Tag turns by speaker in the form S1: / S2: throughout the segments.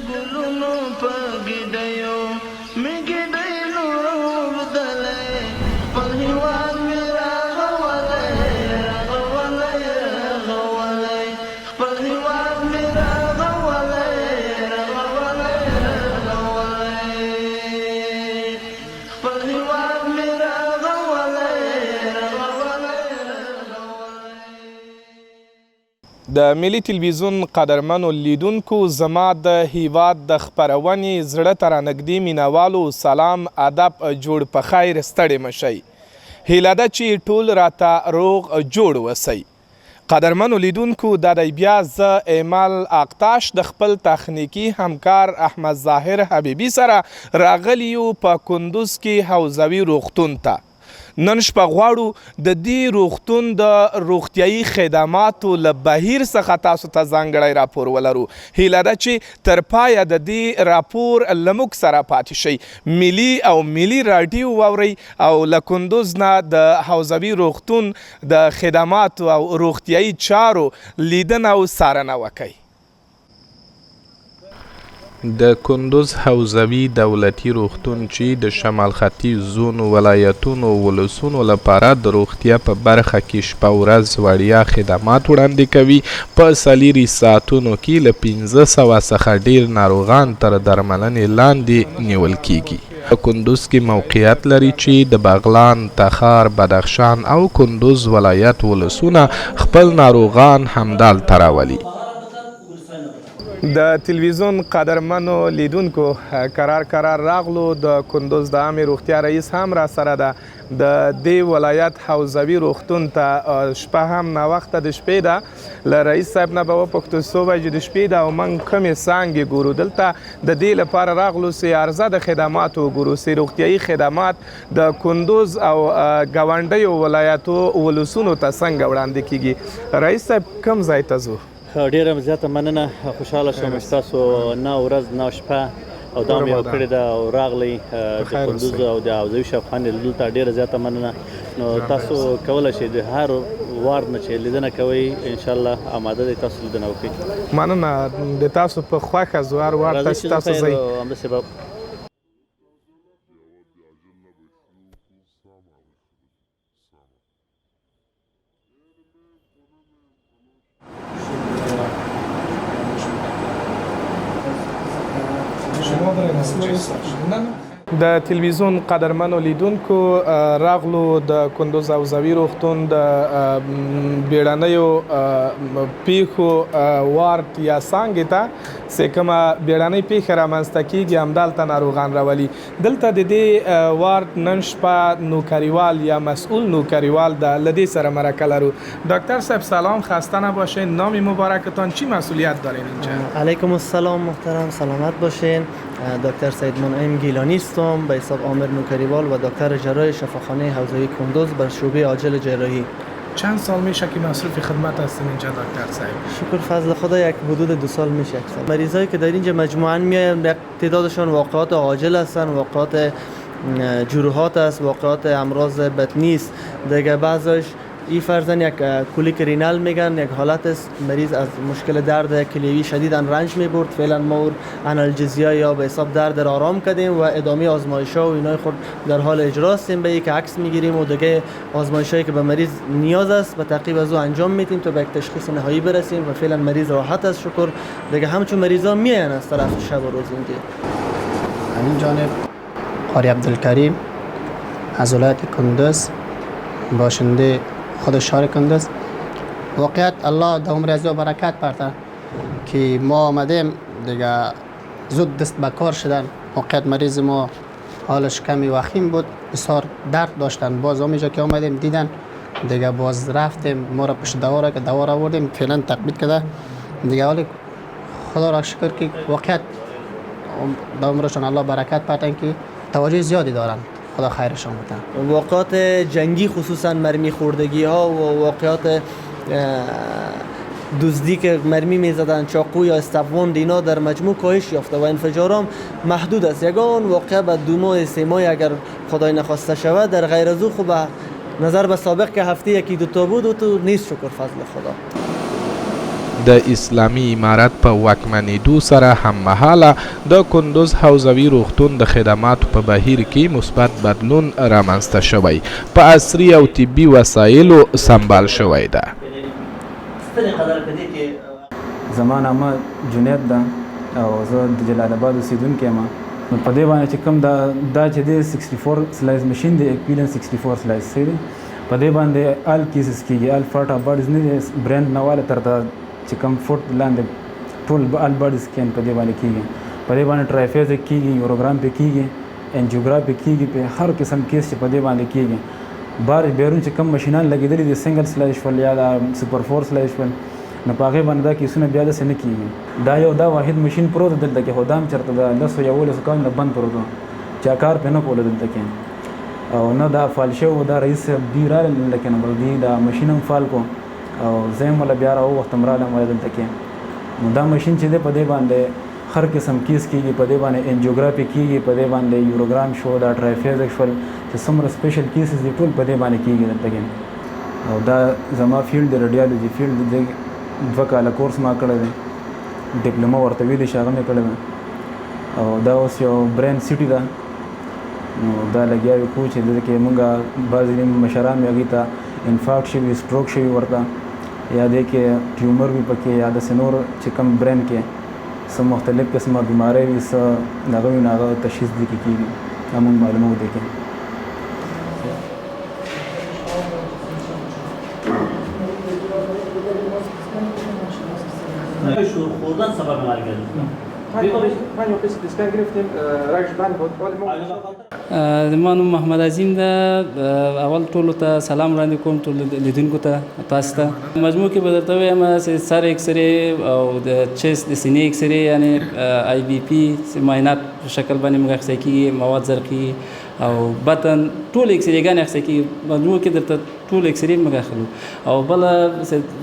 S1: ګلونو په ګډیو مې ګډۍ نور دلې خپل هیواد مې راغولی خپل هیواد مې راغولی خپل هیواد مې
S2: د ملي تلویزیون قدرمنو لیدونکو زما د هیواد د خپرونې زړه ته رانږدې مینوالو سلام ادب جوړ په خیر ستړي مشئ هیله ده چې ټول راته روغ جوړ وسی قدرمنو لیدونکو دا دی بیا زه ایمل اقتاش د خپل تخنیکي همکار احمد ظاهر حبیبي سره راغلی یو په کندوز کې حوزوي روغتون ته نن شپه غواړو د دې روغتون د روغتیایي خدماتو له بهیر څخه تاسو ته ځانګړی راپور ولرو هیله ده چې تر پایه د دې راپور له موږ سره پاتې شئ ملي راډیو واورئ او له کندوز نه د حوزوي روغتون د خدماتو او روغتیایي چارو لیدنه او څارنه وکئ د کندوز حوزوي دولتي روغتون چې د شمال ختیځ زون ولایتونو ولسونو لپاره د روغتیا په برخه کې شپه ورځ وړیا خدمات وړاندې کوي په 4 ساعتونو کې له 1500 څخه ډیر ناروغان تر درملنې لاندې نیول کیږي په کندوز کې موقعیت لري چې د بغلان، تخار، بدخشان او کندوز ولایت ولسونه خپل ناروغان همدلته راولي د تلویزیون قدرمنو لیدونکو قرار راغلو د کندوز د عامې روغتیا رئیس هم را سره ده د دې ولایت حوزوي روغتون ته شپه هم ناوخته د شپې ده له رئیس صاحب نه به وپوښتو څو بجې د شپې ده او موږ کومې څانګې ګورو دلته د دې لپاره راغلو چې عرضه د خدماتو وګورو چې روغتیایي خدمات د کندوز او ګاونډیو ولایتو ولسونو ته څنګه وړاندې کیږي رئیس صاحب کوم ځای ته ځو
S3: ډیره زیاته مننه خوشحاله شوم چې تاسو نه ورځ نه شپه او دا مې وکړې ده او راغلی د کندوز او د حوزوي شفاخانې لیدلو ته ډیره زیاته مننه نو تاسو کولی شئ د هر وارډ نه چې لیدنه کوئ انشاءالله آماده دی تاسو لیدنه وکړئ
S2: مننه د تاسو په خوښه زو هر وارډ ته چې تاسو ځئ
S3: همداسې به
S2: د تلویزیون قدرمنو لیدونکو راغلو د کندوز حوزوي روغتون د بیړنیو پیښو وارډ یا څانګې ته چې کومه بیړنۍ پیښه رامنځته کیږي همدلته ناروغان راولي دلته د دې وارډ نن شپه نوکریوال یا مسئول نوکریوال ده له دې سره مرکه لرو دکتر صاحب سلام خسته نباشین نام مبارکتان چی مسئولیت دارین اینجا
S4: علیکم السلام محترم سلامت باشین دکتر سید منعم گیلانی هستم به حساب عامر نوکریوال و دکتر جراح شفاخانه حوزوی کندوز بر شعبه عاجل جراحی
S2: چند سال میشه که مصروف خدمت هستین اینجا دکتر صاحب؟
S4: شکر فضل خدا یک حدود 2 سال میشه یک سال. مریضایی که در اینجا مجموعاً میاین تعدادشان واقعات عاجل هستن واقعات جروحات است واقعات امراض بطنی است دیگه بعضیش این فرزن یک کولیک رینال میگن یک حالت است مریض از مشکل درد کلیوی شدیداً رنج میبرد فعلا ما آنالژزیا یا به حساب درد را آرام کردیم و ادامه آزمایش‌ها و اینای خود در حال اجرا هستیم به یک عکس میگیریم و دیگه آزمایش‌هایی که به مریض نیاز است به تعقیب از او انجام میدیم تا به یک تشخیص نهایی برسیم و فعلا مریض راحت است شکر دیگه همچون مریضا میاین از طرف شب و روز اینجا
S5: همین جانب قاری عبدالکریم از ولایت کندوز باشنده خود شهر کندوز واقعیت الله در عمر از برکت پرده که ما آمدیم دیگه زود دست به کار شدن واقعیت مریض ما حالش کمی وخیم بود بسیار درد داشتن باز اونجا که آمدیم دیدن دیگه باز رفتیم ما را پشت دواره که دواره آوردیم فعلا تقبیل کرده دیگه حالی خدا را شکر که واقعیت در عمرشان الله برکت پرده که توجه زیادی دارن خدا خیرشان بده
S4: واقعات جنگی خصوصا مرمی خوردگی ها و واقعات دزدی که مرمی میزدن چاقو یا استفوان اینا در مجموع کاهش یافته و انفجارام محدود است یگان واقعا به 2 ماه 3 ماه اگر خدای نخواسته شود در غیر از او خوب نظر به سابق که هفته 1-2 تا بود و تو نیست شکر فضل خدا
S2: د اسلامي امارت په واکمنېدو سره هممهاله د کندوز حوزوي روغتون د خدماتو په بهیر کې مثبت بدلون رامنځته شوی په عصري او طبي وسایلو سمبال شوی ده.
S6: زما نامه جنید ده او زه د جلال آباد اوسیدونکی یم. نو په دې باندې چې کوم دا چې دی 64 سلایز مشین دی ایکویلنت 64 سلایز دی په دې باندې ال کیسز کېږي ال فاټ اف باډیز نه دی برینډ نه واله تر دا چې کوم فوټ لاندې ټول ال باډیز سکین په دې باندې کېږي په دې باندې ټرایفیزک کېږي یوروګرام پې کېږي انجیوګرافي کېږي په هر قسم کیس چې په دې باندې کېږي بار بیرون چې کوم مشینان لګېدلي دي سنګل سلایز شول یا دا سوپر 4 سلایز شول نو په هغې باندې دا کیسونه بیا داسې نه کېږي. دا یو دا واحد مشین پروت دلته کې خو دا هم چېرته د 10-11 کالو نه بند پروت و چا کار پرې نه کوله دلته کې او نه دا فال شوی دا رئیس صاحب دوی راغلل دلته کې نو بل دوی دا مشین هم فال کو او زه هم وله بیا راووختم راغلم وله دلته کې نو دا مشین چې دی په دې باندې هر قسم کیس کېږي په دې باندې انجیوګرافي کېږي په دې باندې یوروګرام شو دا ټرایفیزک شول چې څومره سپیشل کیسز دي ټول په دې باندې کېږي دلته کې او دا زما فیلډ د ریډیالوجي فیلډ دی 2 کاله کورس ما کړی دی ډپلوما ورته ویلې چې هغه مې کړی ده او دا اوس یو برین سیټي ده نو دا لګیا وي کوم چې دلته کې مونږ بعضې مشران وي هغې ته انفاکټ شوي سټروک شوي ورته یا دی کې ټیومر وي پکې یا داسې نور چې کوم برین کې څه مختلف قسمه بیماری وي څه هغه وي نو هغه تشخیص دې کې کېږي دا مونږ معلومو دی کې
S3: خوردن سبب
S7: زما نوم محمد عظیم ده. اول ټولو ته سلام وړاندې کوم ټولو لیدونکو ته تاسو ته. مجموع کې به درته وایم چې سر ایکسرې او د چست د سینې ایکسرې یعنې آی بي پي معاینات په شکل باندې موږ اخیستی کېږي مواد زرقي او بطن ټول ایکسرېګانې اخیستی کېږي. مجموع کې درته ټول ایکسرې موږ اخلو او بله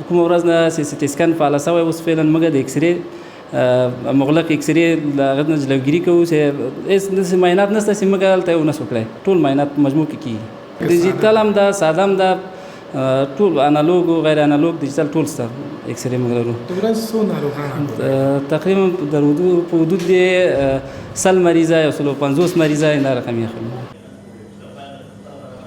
S7: کومه ورځ نه سی ټي سکن فعاله شوی اوس فعلا موږ د ایکسرې مغلق ایکسرې له هغه نه جلوګیري کوو چې هېڅ داسې معاینات نشته چې موږ هلته یې ونه شو کړی. ټول معاینات مجموع کې کېږي ډیجیټل هم ده ساده هم ده ټول انالوګ او غیر انالوګ ډیجیټل ټول شته ایکسرې موږ لرو.
S2: د ورځ څو ناروغان
S7: تقریبا په حدود د 100 مریضه یا 150 مریضه دا رقم یې اخلو.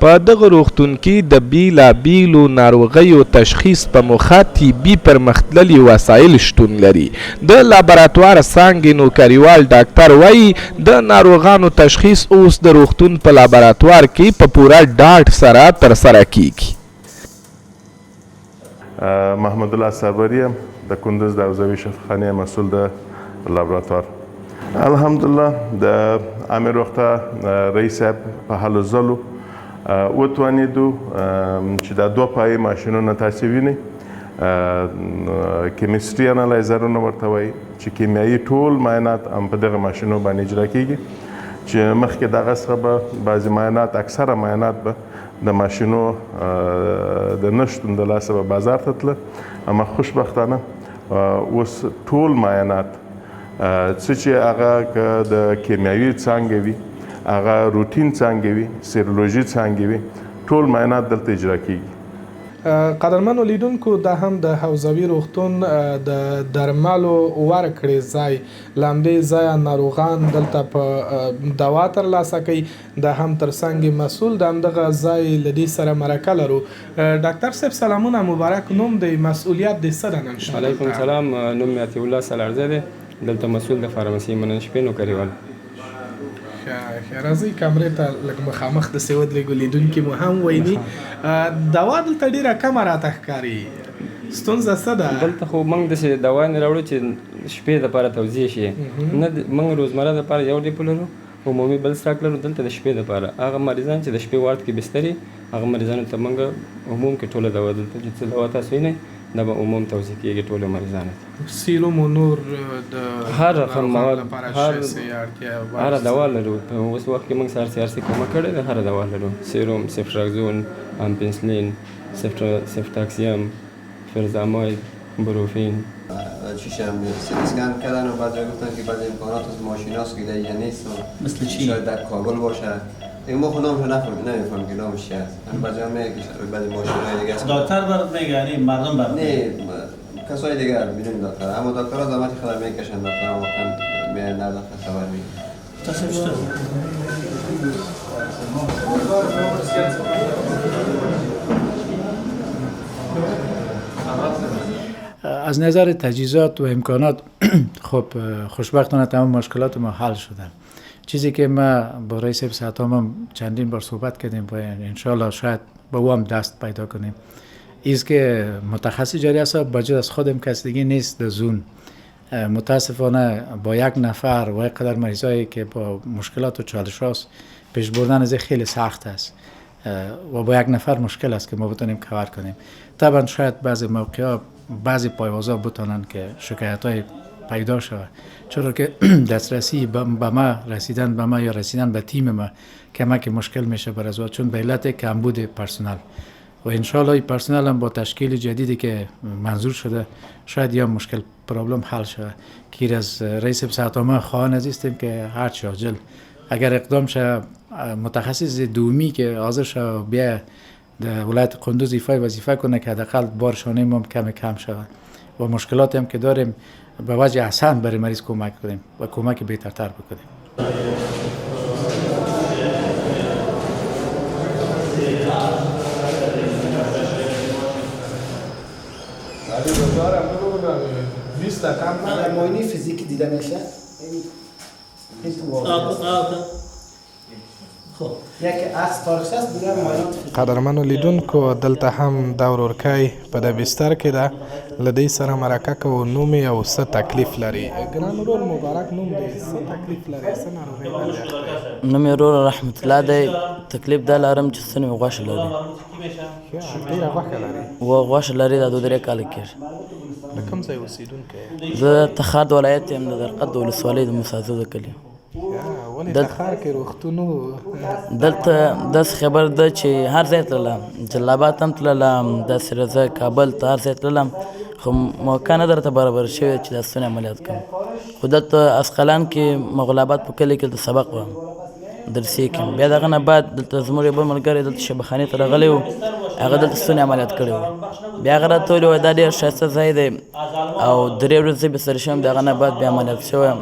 S2: په دغه روغتون کې د بیلابیلو ناروغیو تشخیص په موخه طبي پرمختللي وسایل شتون لري. د لابراتوار څانګې نوکریوال ډاکټر وایي د ناروغانو تشخیص اوس د روغتون په لابراتوار کې په پوره ډاډ سره ترسره کیږي.
S8: محمد الله سربری د کندوز د حوزوي شفاخانې مسئول د لابراتوار. الحمدلله د امیر وخته رئیس صاحب په هلو ځلو وتوانېدو چې دا 2 پایې ماشینونه تاسې وینئ کیمستري انالایزرونه ورته وایي چې کیمیایي ټول معاینات هم په دغه ماشینو باندې اجرا کیږي چې مخکې دغه څخه به بعضې معاینات اکثره معاینات به د ماشینو د نشتون د لاسه به بازار ته تله اما خوشبختانه اوس ټول معاینات څه چې هغه که د کیمیاوي څانګې وي هغه روټین څانګې وي سیرولوژي څانګې وي ټول معاینات دلته اجرا کیږي.
S2: قدرمنو لیدونکو دا هم د حوزوي روغتون د درملو ورکړې ځای له همدې ځایه ناروغان دلته په دوا ترلاسه کوي. دا هم ترڅنګ مسؤل د همدغه ځای له دې سره مرکه لرو. ډاکټر صاحب سلامونه مبارک نوم دی مسؤلیت د څه ده نن شپه؟
S9: علیکم سلام نوم مې عطیه الله سالارزی دی دلته مسؤل د فارمسي منن شپې نوکریوال.
S2: راځئ کمرې ته لږ مخامخ د سیود لږ لیدونکي مو هم ویني دوا دلته ډېره کمه راته ښکاري ستونزه څه ده؟
S9: دلته خو موږ داسې دوا نه راوړو چې شپې دپاره توضیح شي نه موږ روزمره دپاره یو ډیپو لرو عمومي بل سټاک لرو دلته د شپې دپاره هغه مریضان چې د شپې وارډ کې بستري هغه مریضانو ته موږ عموم کې ټوله دوا دلته چې څه دوا تاسو وینئ دا به عموم توضیح کېږي ټولو مریضانو ته.
S2: سیروم و نور د
S9: هر رقم مواد هر دوا لرو. په اوس وخت کې موږ CRC کومه کړې ده هر دوا لرو سیروم سیفټراکزون امپنسلین سیفتاکسیم فرزاماید بروفین.
S10: چیشم سیتی اسکن کردن و بعد گفتن که بعضی امکانات از ماشیناست که دیگه نیست مثل چی؟ شاید در کابل باشه دیگه ما خودمون نمیفهم که نامش چی هست. بعضی هم میگه که بعضی ماشینای دیگه است.
S3: دکتر برات میگه یعنی مردم برات
S10: نه کسای دیگر میریم دکتر، اما دکترها زحمت خود میکشن، دکترها واقعا میان نه دکتر خبر میگیرن.
S11: از نظر تجهیزات و امکانات خب خوشبختانه تمام مشکلات ما حل شده. چیزی که ما با رئیس سطام هم چندین بار صحبت کردیم و انشالله شاید با او هم دست پیدا کنیم، ایست که متخصص جاری است بجز از خودم کس دیگه نیست در زون. متاسفانه با یک نفر و یک قدر مریضایی که با مشکلات و چالش هاست پیش بردن از خیلی سخت است و با یک نفر مشکل است که ما بتونیم کار کنیم. طبعا شاید بعضی موقعا بعضی پایوازا بتونن که شکایت های پیدا شود، چرا که دسترسی به ما رسیدن به ما یا رسیدن به تیم ما کمک مشکل میشه بر از چون به علت کمبود پرسنل و انشالله این پرسنل هم با تشکیل جدیدی که منظور شده شاید یا مشکل پرابلم حل شود. که از رئیس سطام خواهان عزیزیم که هرچی عاجل اگر اقدام شه متخصص دومی که حاضر شه بیا در ولایت قندوز وظیفه کنه که حداقل بارشانه ما کم شود و مشکلاتی هم که داریم به وجه احسن برای مریض کمک کنیم و کمک بهترتر بکنیم.
S5: معاینه فیزیکی دیده میشه. خب یک عکس پارچه است دیگه معاینه.
S2: قدرمنو لیدونکو دلته هم د ورورکۍ په د بستر کې ده، له دې سره مرکه کوو. نوم یې او څه تکلیف لري؟ ګران ورور مبارک نوم دی، څه تکلیف لري، څه ناروغي لري؟
S12: نوم یې ورور رحمت الله دی. تکلیف دا لرم چې ستونی مې غوښه لري.
S2: ډېره غوښه لري؟
S12: غوښه لري دا 2-3 کاله کېږي.
S2: د کوم ځای اوسېدونکی یې؟
S12: زه تخار د ولایت یم، د درقد د ولسوالۍ د مسازده کلي.
S2: ولې تخار کې روغتون و؟
S12: دلته داسې خبر ده چې هر ځای تللم، جلابات هم تللم، داسې راځه کابل ته هر ځای تللم، خو موقع نه درته برابر شوې چې دا ستونی عملیات کړم. خو دلته اسقلان کې مغلابات په کلي کې د سبق وم درسي کې. بیا د هغه نه بعد دلته زموږ یو بل ملګری دلته شبخانې ته راغلی و، هغه دلته ستونی عملیات کړی و. بیا هغه راته ویلي وایي دا ډېر ښایسته ځای دی او 3 ورځې بستر شوم، د هغه نه بعد بیا عملیات شوی یم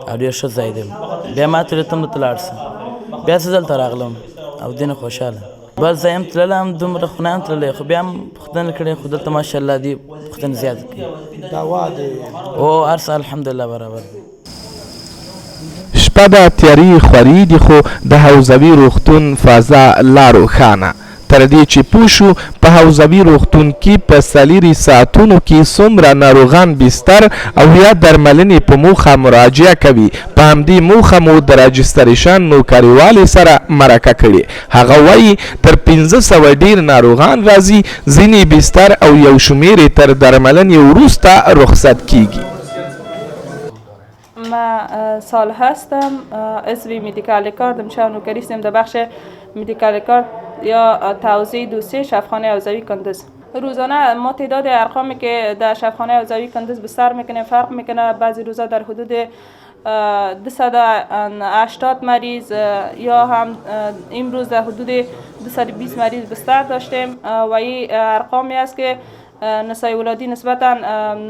S12: او ډېر ښه ځای دی. بیا ما ته ویل ته هم دلته لاړ شه. بیا زه دلته راغلم او دې نه خوشحاله. بل ځای هم تللی، دومره خونه هم تللی، خو بیا هم پوښتنې کړې، خو دلته ماشاءالله دي پوښتنې زیات کوي.
S2: دوا دی
S12: او هر څه الحمدلله برابر دی.
S2: شپه د تیارې خوري دي، خو د حوزوي روغتون فضا لا روښانه. تر دې چې پوه شو په حوزوي روغتون کې په 4 ساعتونو کې څومره ناروغان بستر او یا درملنې په موخه مراجعه کوي. په همدې موخه مو د راجستریشن نوکریوالې سره مرکه کړې. هغه وایي تر 500 ډېر ناروغان راځي، ځینې بستر او یو شمېر یې تر درملنې وروسته رخصت کیږي.
S13: ما صالح هستم، عضو مدیکال کارت امشب نوکری هستم در بخش مدیکال کارت یا توزیع دوسیه شفاخانه حوزوی کندوز. روزانه ما تعداد ارقامی که در شفاخانه حوزوی کندوز بستر میکنه فرق میکنه. بعضی روزا در حدود 280 مریض یا هم امروز در حدود 220 مریض بستر داشتیم و این ارقامی است که نسای ولادی نسبتا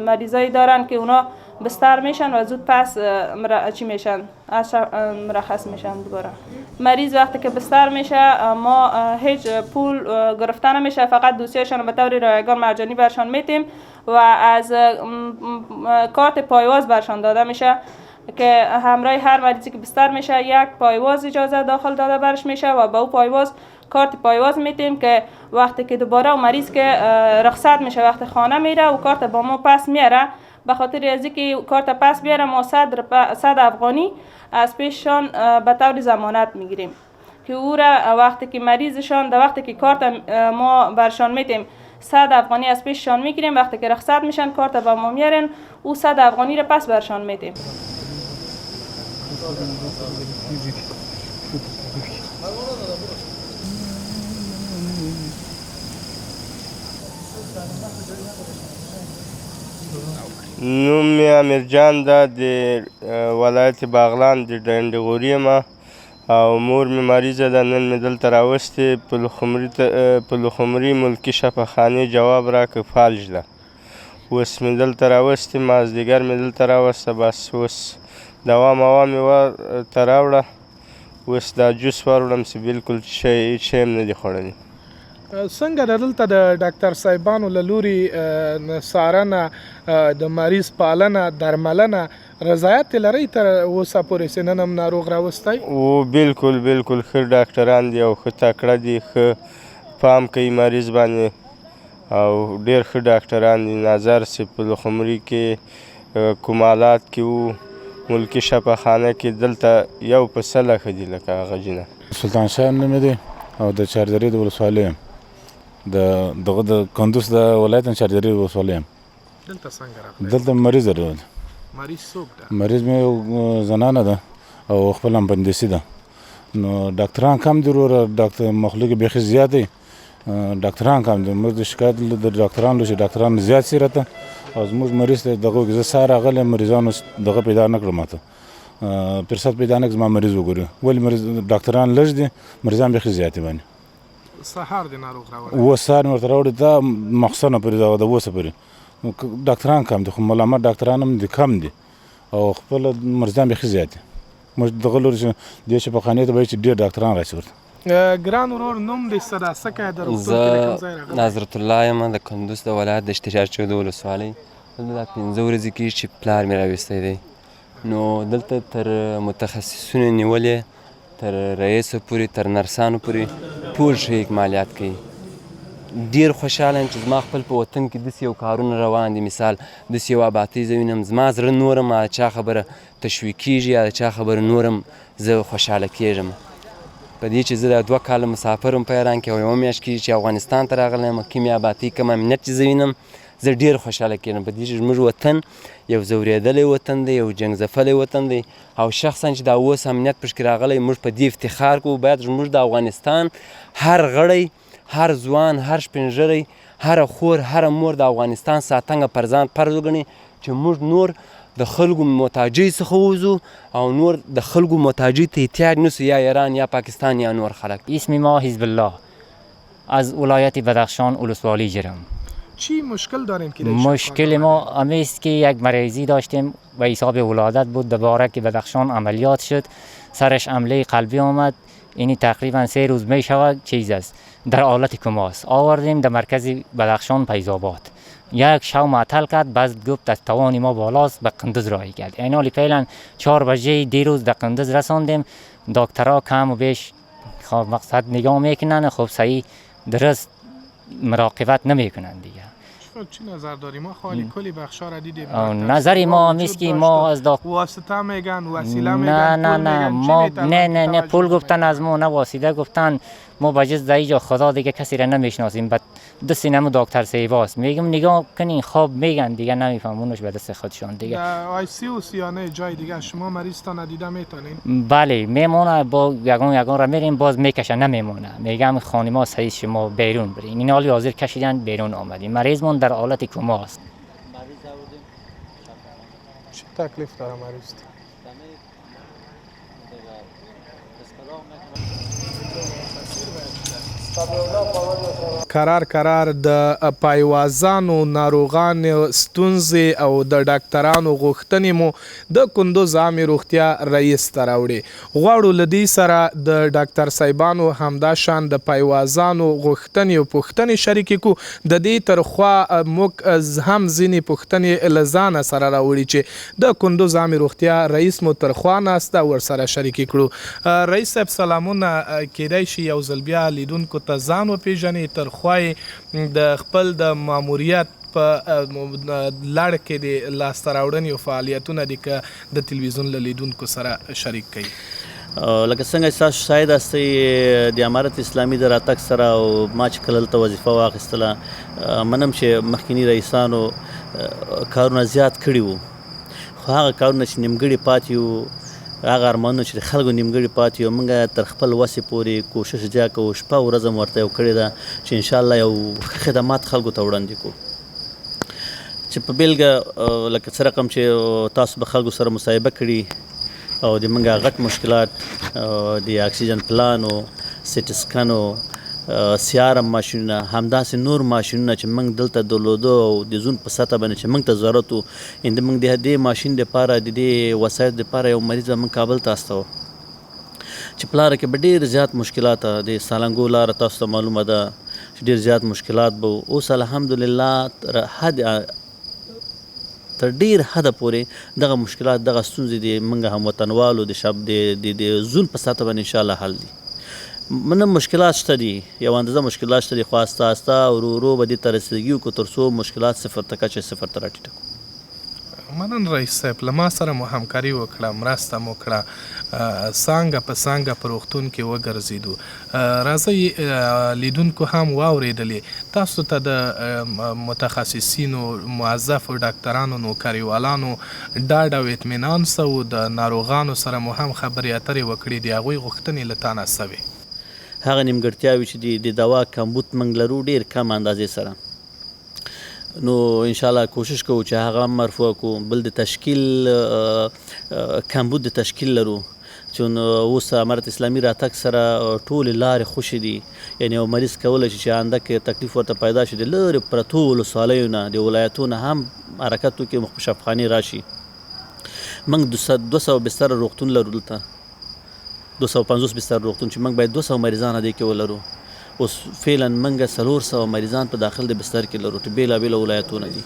S13: مریضایی دارن که اونا بستر میشن و زود پس مرخص میشن. دوباره مریض وقتی که بستر میشه ما هیچ پول گرفته نمیشه، فقط دوسیهشان به طور رایگان مجانی برشان میتیم و از کارت پایواز برشان داده میشه که همراه هر مریضی که بستر میشه یک پایواز اجازه داخل داده برش میشه و با او پایواز کارت پایواز میتیم که وقتی که دوباره و مریض که رخصت میشه وقت خانه میره و کارت با ما پس میاره، به خاطر از اینکه کارت پس بیاره ما 100 افغانی از پیششان به طور ضمانت میگیریم که او را وقتی که مریضشان در وقتی که کارت ما برشان میتیم 100 افغانی از پیششان میگیریم، وقتی که رخصت میشن کارت با ما میارن او 100 افغانی را پس برشان میتیم.
S14: نوم می امیرجان ده د ولایت باغلان د ډنډغوري یم او مور می مریضه ده. نن می دلته راوستې په لخمري ملکي شفاخانې جواب راکړ فالج ده. اوس مې دلته راوستې مازدیګر مې دلته راوسته بس اوس دوا موا مې ورته راوړه اوس دا جوس وروړم چې بلکل هېڅ شی هم نه دي خوړلي
S2: څنګه د دلته د ډاکټر صاحبانو له لوري څارنه د مریض پالنه درملنه رضایت لرئ تر اوسه پورې چې نن هم ناروغ راوستی
S14: او بلکل بلکل ښه ډاکټران دي او ښه تکړه دي ښه پام کوي مریض باندې او ډېر ښه ډاکټران دي نظر چې په لخمري کې کومالات کې وو ملکي شفاخانه کې دلته یو په 100 ښه دي لکه هغه جینه
S15: سلطان شاه نوم دی او د چهاردرې د ولسوالۍ یم دغه د کندوز د ولایت چهاردرې ولسوالۍ یم
S2: دلته څنګه راغلی
S15: دلته مریض درلود
S2: مریض څوک ده
S15: مریض مې یو زنانه ده او خپل اپندیسي ده نو ډاکټران کم دي وروره ډاکټر مخلوق بیخي زیات دی ډاکټران کم دي موږ د شکایت د ډاکټرانو لږ ډاکټران زیات سي راته او زموږ مریض ته دغه زه سهار راغلی مریضانو دغه پیدا نه کړم ماته فرصت پیدا نه کړ زما مریض وګوري ولې مریض ډاکټران لږ دي مریضان بیخي زیات دي باندې
S2: سهار د ناروغ راوړی
S15: اوس سهار مې ورته راوړی دا مخصنه پورې د اوسه پورې ډاکټران کم دي خو ملامت ډاکټران هم دي کم دي او خپل مریضان بیخي زیات دي موږ دغه لوري دې شفاخانې ته به چې ډېر ډاکټران راشي ورته
S2: ګران ورور نوم دې څه ده څه کوې د روغتون کې د کوم ځای راغلی
S16: نظرت الله یم د کندوز د ولایت د اشتجار د ولسوالۍ دلته دا 15 ورځې کېږي چې پلار مې راویستی دی نو دلته تر متخصصینو نیولې تر رئیسو پورې تر نرسانو پورې ټول ښه اکمالیات کوي ډېر خوشحاله یم چې زما خپل په وطن کې داسې یو کارونه روان دي مثال داسې یو آبادۍ زه وینم زما زړه نور هم د چا خبره تشویقېږي یا د چا خبره نور هم زه خوشحاله کېږم په دې چې زه دا 2 کاله مسافر یم په ایران کې او یوه میاشت کېږي چې افغانستان ته راغلی یم کومې آبادۍ کوم امنیت چې زه وینم زه ډېر خوشحاله کېږم په دې چې زموږ وطن یو ځورېدلی وطن دی یو جنګ ځپلی وطن دی او شخصا چې دا اوس امنیت پشکې راغلی موږ په دې افتخار کوو باید زموږ د افغانستان هر غړی هر ځوان هر شپینږیری هره خور هره مور د افغانستان ساتنه پر ځان فرض وګڼي چې موږ نور د خلکو محتاجۍ څخه ووځو او نور د خلکو محتاجۍ ته احتیاج نسو یا ایران یا پاکستان یا نور خلک
S17: اسم ما حزب الله از ولایت بدخشان ولسوالی جرم
S2: چی مشکل داریم که
S17: مشکل ما امیست که یک مریضی داشتیم و حساب ولادت بود دوباره که بدخشان عملیات شد سرش حمله قلبی آمد اینی تقریبا 3 روز می شود چیز است در حالت کماست آوردیم در مرکز بدخشان فیض‌آباد یک شو معطل کرد بعد گفت از توان ما بالاست به قندوز راهی کرد این حالی فعلا 4 بجه دیروز در قندوز رساندیم دکترها کم و بیش خب مقصد نگاه میکنن خب صحیح درست مراقبت نمیکنن دیگه
S2: چی نظر داری ما خالی کلی بخشا را دیدیم
S17: نظری ما همیست که ما از
S2: واسطه میگن وسیله
S17: میگن نه پول گفتن از ما نه واسطه گفتن ما بجز در اینجا خدا دیگه کسی را نمیشناسیم بعد دست اینم دکتر سیواست میگم نگاه کنین خواب میگن دیگه نمیفهمونش به دست خودشان دیگه
S2: آی سی او سی یا نه جای دیگه شما مریض تا ندیده میتونین
S17: بله میمونه با یگان را میریم باز میکشه نمیمونه میگم خانما صحیح شما بیرون برین این حالی حاضر کشیدن بیرون آمدیم مریضمون در حالت کماست
S2: چه تکلیف داره مریض قرار د پایوازانو ناروغانو ستونزې او د ډاکټرانو غوښتنې مو د کندوز عامې روغتیا رئیس ته راوړې غواړو له دې سره د ډاکټر صاحبانو همداشان د پایوازانو غوښتنې او پوښتنې شریکې کړو د دې ترخوا موږ هم ځینې پوښتنې له ځانه سره راوړي چې د کندوز عامې روغتیا رئیس مو ترخوا ناسته ورسره شریکې کړو رئیس صاحب سلامونه کیدای شي یو ځل بیا لیدونکو ته ځان وپېژنې ترخوا د خپل د ماموریت په لړ کې د لاسته راوړنې او فعالیتونه دي که د تلویزیون له لیدونکو سره شریک کوي
S3: لکه څنګه تاسو شاهد هستئ د امارت اسلامي د راتګ سره او ما چې کله دلته وظیفه واخیستله منم چې مخکیني رئیسانو کارونه زیات کړي وو خو هغه کارونه چې نیمګړي پاتې وو هغه ارمانونه چې د خلکو نیمګړي پاتې وو موږ تر خپل وسې پورې کوشش زیات کوو شپه ورځ هم ورته یو کړې ده چې انشاءالله یو خدمات خلکو ته وړاندې کړو چې په بیلګه لکه څه رقم چې تاسو به خلکو سره مصاحبه کړي او د موږ غټ مشکلات د اکسیجن پلان او سیټ سکن CRM ماشینونه همداسې نور ماشینونه چې موږ دلته درلودو او د زون په سطح باندې چې موږ ته ضرورت و د موږ د دې ماشین دپاره د دې وسایطو دپاره یو مریض به موږ کابل ته استوه چې په لاره کې به ډېر زیات مشکلات د سالنګو لاره تاسو ته معلومه ده چې ډېر زیات مشکلات به اوس الحمدلله تر ډېر حده پورې دغه مشکلات دغه ستونزې د موږ هموطنوالو د زون په سطح باندې انشاءالله حل دي نه مشکلات شته دي یو اندازه مشکلات شته دي خو آسته آسته ورو ورو به دې ته رسیدګي وکړو تر څو مشکلات صفر ته کچه صفر ته راټیټه کړو
S2: منن رئیس صاحب له ما سره مو همکاري وکړه مرسته مو کړه څانګه په څانګه په روغتون کې وګرځېدو راځئ لیدونکو هم واورېدلې تاسو ته د متخصصینو موظفو ډاکټرانو نوکریوالانو ډاډ او اطمینان څه و د ناروغانو سره مو هم خبرې اترې وکړې د هغوی غوښتنې له تا نه څه وې
S3: هغه نیمګړتیاوې چې د دوا کمبود موږ لرو ډېر کم اندازې سره نو انشاءالله کوشش کوو چې هغه مرفوع کړو بل د تشکیل کمبود د تشکیل لرو چون اوس امارت اسلامي راتګ سره ټولې لارې خوشې دي یعنې یو مریض کولی شي چې اندک تکلیف ورته پیدا شي د لرې پرتو ولسوالیو نه د ولایتو نه هم حرکت وکړي مخ په شفاخانې راشي موږ 200 بستر روغتون لرو دلته 250 بستر روغتون چې موږ باید 200 مریضان دې کې ولرو اوس فعلا موږ 400 مریضان په داخل د بستر کې لرو چې بېلابېله ولایتونه دي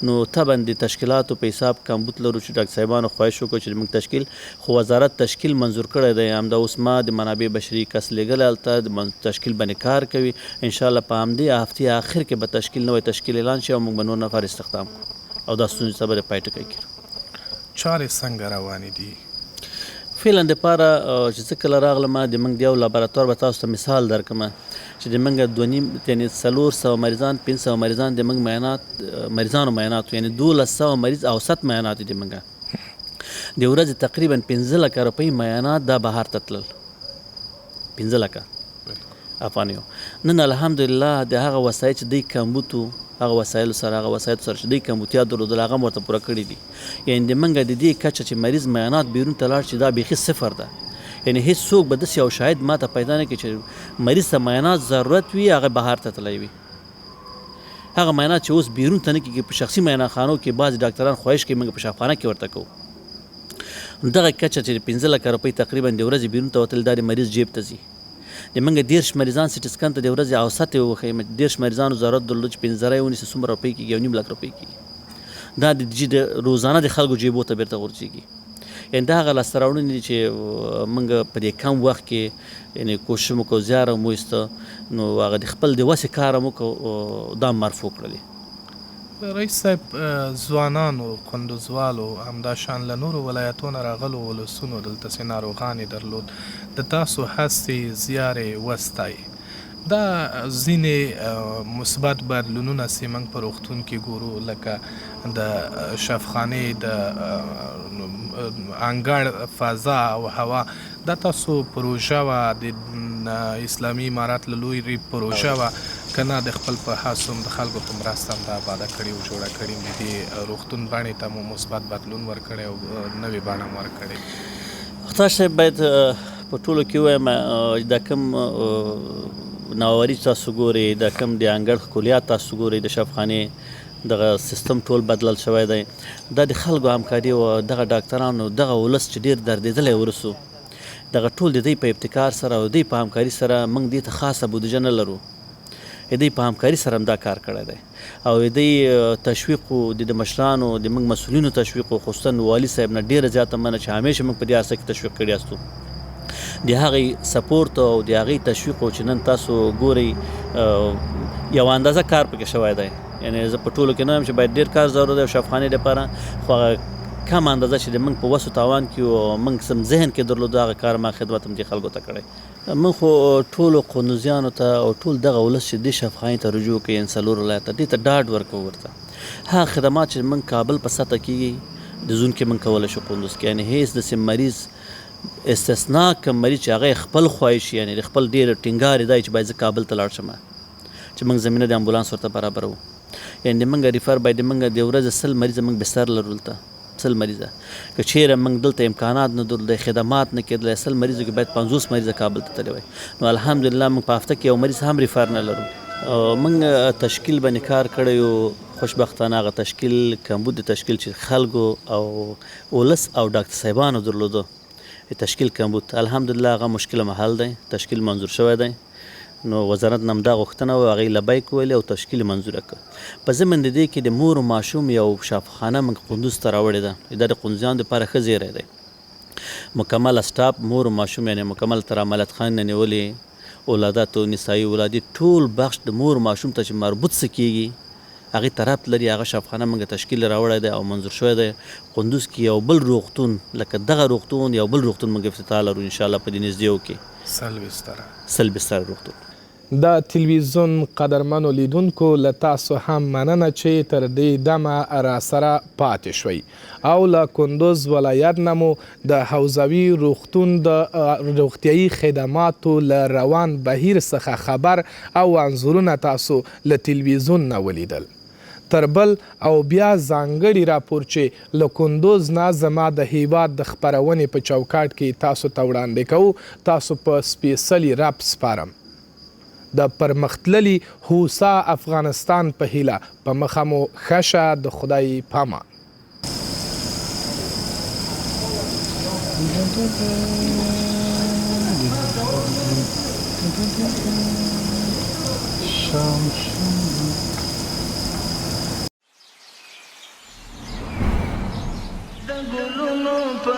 S3: نو طبعا د تشکیلاتو په حساب کمبود لرو چې ډاکټر صاحبانو خواهش وکړو چې موږ تشکیل خو وزارت تشکیل منظور کړی دی همدا اوس ما د منابع بشري کس لیږلی هلته د تشکیل باندې کار کوي انشاءالله په همدې هفتې آخر کې به تشکیل نوی تشکیل اعلان شي او موږ به نور نفر استخدام کړو او دا ستونزې ته به د پای ټکی کړو
S2: چارې څنګه روانې دي
S3: فعلا دپاره چې زه کله راغلم د موږ د یو لابراتوار به تاسو ته مثال درکړم چې د موږ یعنې 400 مریضان 500 مریضان د موږ مریضانو معاینات یعنې 1200 مریض اوسط معاینات دي موږ د ورځې تقریبا 15 لکه روپۍ معاینات دا بهر ته تلل 15 لکه افغانیو نن الحمدلله د هغه وسایل چې دوی کمبود هغه وسایلو سره چې دوی کمبودیا درلودل هغه هم ورته پوره کړي دي یعنې د موږ د دې کچه چې مریض معاینات بیرون ته لاړ شي دا بیخي صفر ده یعنې هیڅ څوک به داسې یو شاهد ما ته پیدا نه کړي چې مریض ته معاینات ضرورت وي هغه بهر ته تللی وي هغه معاینات چې اوس بیرون ته نه کېږي په شخصي معاینه خانو کې بعضې ډاکټران خواهش کوي موږ په شفاخانه کې ورته کوو دغه کچه چې 15 لکه روپۍ تقریبا د ورځې بیرون ته وتل دا د مریض جیب ته ځي د موږ 10 مریضان سټي سکن ته د ورځې اوسط یې وښیم 10 مریضانو ضرورت درلود چې 15 یې ونیسي څومره روپۍ کېږي 1.5 لک روپۍ کېږي دا د روزانه د خلکو جیبو ته بیرته غورځېږي یعنې دا هغه لاسته راوړنې دي چې موږ په دې کم وخت کې یعنې کوشش مو وکړو زیار مو وایسته نو هغه د خپل د وسې کار مو وکړو دا مرفوع کړلې
S2: رئیس صاحب ځوانانو کندوزوالو همداشان له نورو ولایتونو راغلو ولسونو دلته چې ناروغانې درلود د تاسو هڅې زیارې وستایي دا ځینې مثبت بدلونونه چې موږ په روغتون کې ګورو لکه د شفاخانې د انګړ فضا او هوا دا تاسو پروژه وه د اسلامي امارت له لورې پروژه وه که نه د خپل په هڅو هم د خلکو په مرسته هم دا آباده کړې او جوړه کړې د دې روغتون بڼې ته مو مثبت بدلون ورکړی او نوې بڼه هم ورکړې
S3: تاسو صاحب باید په ټولو کې ووایم دا کوم ناواري تاسو ګورئ دا کوم د انګړ ښکلیات تاسو ګورئ د شفاخانې دغه سیستم ټول بدلل شوی دی دا د خلکو همکاري او دغه ډاکټرانو دغه ولس چې ډېر دردېدلی ورسو دغه ټول د دوی په ابتکار سره او دوی په همکاري سره موږ دې ته خاصه بودیجه نه لرو دوی په همکاري سره هم دا کار کړی دی او دوی تشویق د مشرانو د موږ مسؤلینو تشویق خصوصا والي صاحب نه ډېره زیاته مننه چې همیشه موږ په دې عرصه کې تشویق کړي یاستو د هغې سپورت او د هغې تشویق چې نن تاسو ګورئ یو اندازه کار پکې شوی دی یعنې زه په ټولو کې نه یم چې باید ډېر کار ضرورت دی شفاخانې دپاره خو هغه کم اندازه چې د موږ په وسو تاوان کې او موږ سم ذهن کې درلود هغه کار ما خدمت هم دې خلکو ته کړی موږ خو ټولو قندوزیانو ته او ټول دغه ولس چې دې شفاخانې ته رجوع کوي یعنې څلور ولایت ته دې ته ډاډ ورکوو ورته هغه خدمات چې موږ کابل په سطح کېږي د زون کې موږ کولی شو قندوز کې یعنې هېڅ داسې مریض استثنا کوم مریض چې هغه خپل خواهش یعنې د خپل ډېر ټینګار دی چې باید زه کابل ته لاړ شم چې موږ زمینه د امبولانس ورته برابرو یعنې د موږ ریفر باید د موږ د ورځې 100 مریضه موږ بستر لرو دلته 100 مریضه که چیرې موږ دلته امکانات نه درلودی خدمات نه کېدلی 100 مریضو کې باید 50 مریضه کابل ته تللی وای نو الحمدلله موږ په هفته کې یو مریض هم ریفر نه لرو موږ تشکیل باندې کار کړی یو خوشبختانه هغه تشکیل کمبود تشکیل چې خلکو او ولس او ډاکټر صاحبانو درلودو تشکیل کمبود الحمدلله هغه مشکل محل دی تشکیل منظور شوی دی نو وزارت نه همدا غوښتنه وه هغې لبیک ویلې او تشکیل منظوره کړه په ضمن د دې کې د مور و ماشوم یو شفاخانه موږ قندوز ته راوړې ده دا د قندوزیانو دپاره ښه زیری دی مکمل اسټاپ مور و ماشوم یعنې مکمل تر عملیات خانې نه نیولې ولاداتو نسایي ولادي ټول بخش د مور و ماشوم ته چې مربوط څه کېږي هغې طرف لري هغه شفاخانه موږ تشکیل راوړی دی او منظور شوی دی قندوز کې یو بل روغتون لکه دغه روغتون یو بل روغتون موږ افتتاح لرو انشاءالله په دې نږدېو کې 100 بستره روغتون
S2: د تلویزیون قدرمنو لیدونکو له تاسو هم مننه چې تر دې دمه راسره پاتې شوئ او له کندوز ولایت نه مو د حوزوي روغتون د روغتیایي خدماتو له روان بهیر څخه خبر او انځورونه تاسو له تلویزیون نه ولیدل تر بل او بیا ځانګړي راپور چې له کندوز نه زما د هیواد د خپرونې په چوکاټ کې تاسو ته وړاندې کوو تاسو په سپیڅلي رب سپارم د پرمختللي هوسا افغانستان په هیله په مخه مو ښه شه د خدای پامان
S1: د ګلونو په